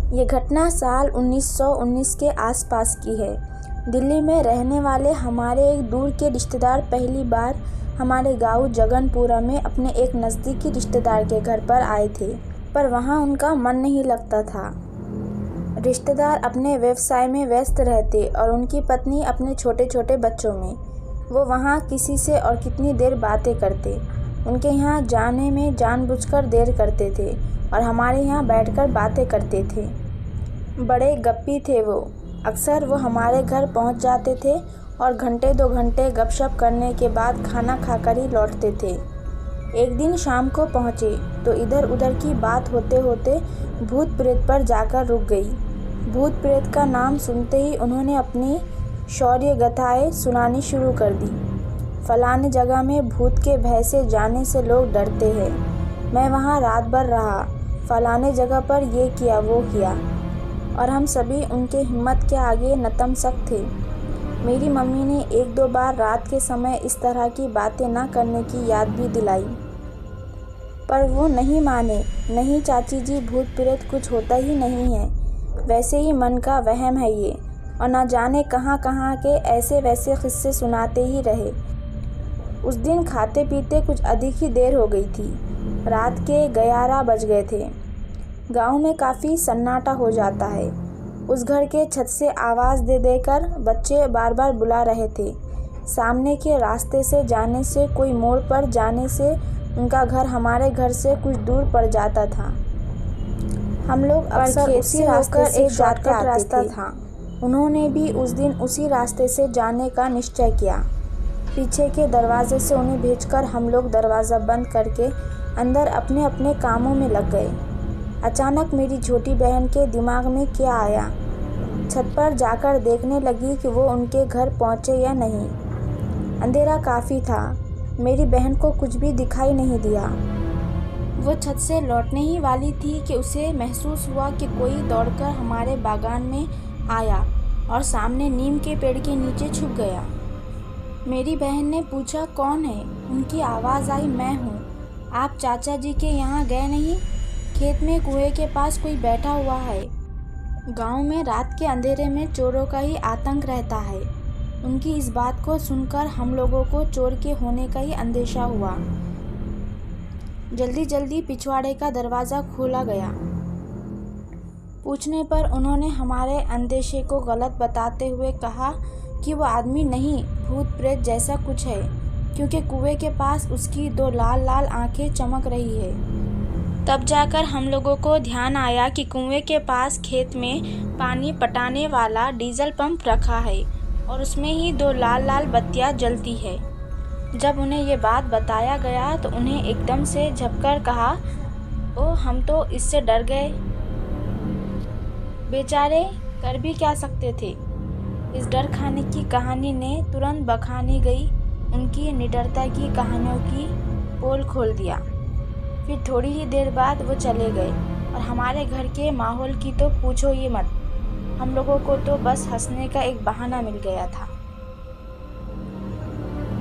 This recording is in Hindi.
ये घटना साल 1919 के आसपास की है। दिल्ली में रहने वाले हमारे एक दूर के रिश्तेदार पहली बार हमारे गांव जगनपुरा में अपने एक नज़दीकी रिश्तेदार के घर पर आए थे, पर वहां उनका मन नहीं लगता था। रिश्तेदार अपने व्यवसाय में व्यस्त रहते और उनकी पत्नी अपने छोटे छोटे बच्चों में। वो वहां किसी से और कितनी देर बातें करते। उनके यहाँ जाने में जानबूझकर देर करते थे और हमारे यहाँ बैठकर बातें करते थे। बड़े गप्पी थे वो। अक्सर वो हमारे घर पहुँच जाते थे और घंटे 2 घंटे गपशप करने के बाद खाना खाकर ही लौटते थे। एक दिन शाम को पहुँचे तो इधर उधर की बात होते होते भूत प्रेत पर जाकर रुक गई। भूत प्रेत का नाम सुनते ही उन्होंने अपनी शौर्य गाथाएं सुनानी शुरू कर दी। फलाने जगह में भूत के भय से जाने से लोग डरते हैं। मैं वहाँ रात भर रहा, फलाने जगह पर ये किया वो किया, और हम सभी उनके हिम्मत के आगे नतमस्तक थे। मेरी मम्मी ने 1-2 बार रात के समय इस तरह की बातें न करने की याद भी दिलाई, पर वो नहीं माने। नहीं चाची जी, भूत प्रेत कुछ होता ही नहीं है, वैसे ही मन का वहम है ये, और न जाने कहाँ कहाँ के ऐसे वैसे किस्से सुनाते ही रहे। उस दिन खाते पीते कुछ अधिक ही देर हो गई थी। रात के 11 बज गए थे। गांव में काफ़ी सन्नाटा हो जाता है। उस घर के छत से आवाज़ दे देकर बच्चे बार बार बुला रहे थे। सामने के रास्ते से जाने से, कोई मोड़ पर जाने से उनका घर हमारे घर से कुछ दूर पड़ जाता था। हम लोग अक्सर उसी रास्ते से एक शॉर्टकट रास्ता था। उन्होंने भी उस दिन उसी रास्ते से जाने का निश्चय किया। पीछे के दरवाजे से उन्हें भेजकर हम लोग दरवाज़ा बंद करके अंदर अपने अपने कामों में लग गए। अचानक मेरी छोटी बहन के दिमाग में क्या आया, छत पर जाकर देखने लगी कि वो उनके घर पहुँचे या नहीं। अंधेरा काफ़ी था, मेरी बहन को कुछ भी दिखाई नहीं दिया। वो छत से लौटने ही वाली थी कि उसे महसूस हुआ कि कोई दौड़कर हमारे बागान में आया और सामने नीम के पेड़ के नीचे छुप गया। मेरी बहन ने पूछा, कौन है? उनकी आवाज़ आई, मैं हूँ। आप चाचा जी के यहाँ गए नहीं? खेत में कुएं के पास कोई बैठा हुआ है। गांव में रात के अंधेरे में चोरों का ही आतंक रहता है। उनकी इस बात को सुनकर हम लोगों को चोर के होने का ही अंदेशा हुआ। जल्दी जल्दी पिछवाड़े का दरवाज़ा खोला गया। पूछने पर उन्होंने हमारे अंदेशे को गलत बताते हुए कहा कि वो आदमी नहीं, भूत प्रेत जैसा कुछ है, क्योंकि कुएं के पास उसकी 2 लाल लाल आंखें चमक रही है। तब जाकर हम लोगों को ध्यान आया कि कुएं के पास खेत में पानी पटाने वाला डीजल पंप रखा है और उसमें ही 2 लाल लाल बत्तियां जलती है। जब उन्हें ये बात बताया गया तो उन्हें एकदम से झपकर कहा, ओ हम तो इससे डर गए। बेचारे कर भी क्या सकते थे। इस डर खाने की कहानी ने तुरंत बखानी गई उनकी निडरता की कहानियों की पोल खोल दिया। फिर थोड़ी ही देर बाद वो चले गए और हमारे घर के माहौल की तो पूछो ही मत। हम लोगों को तो बस हंसने का एक बहाना मिल गया था।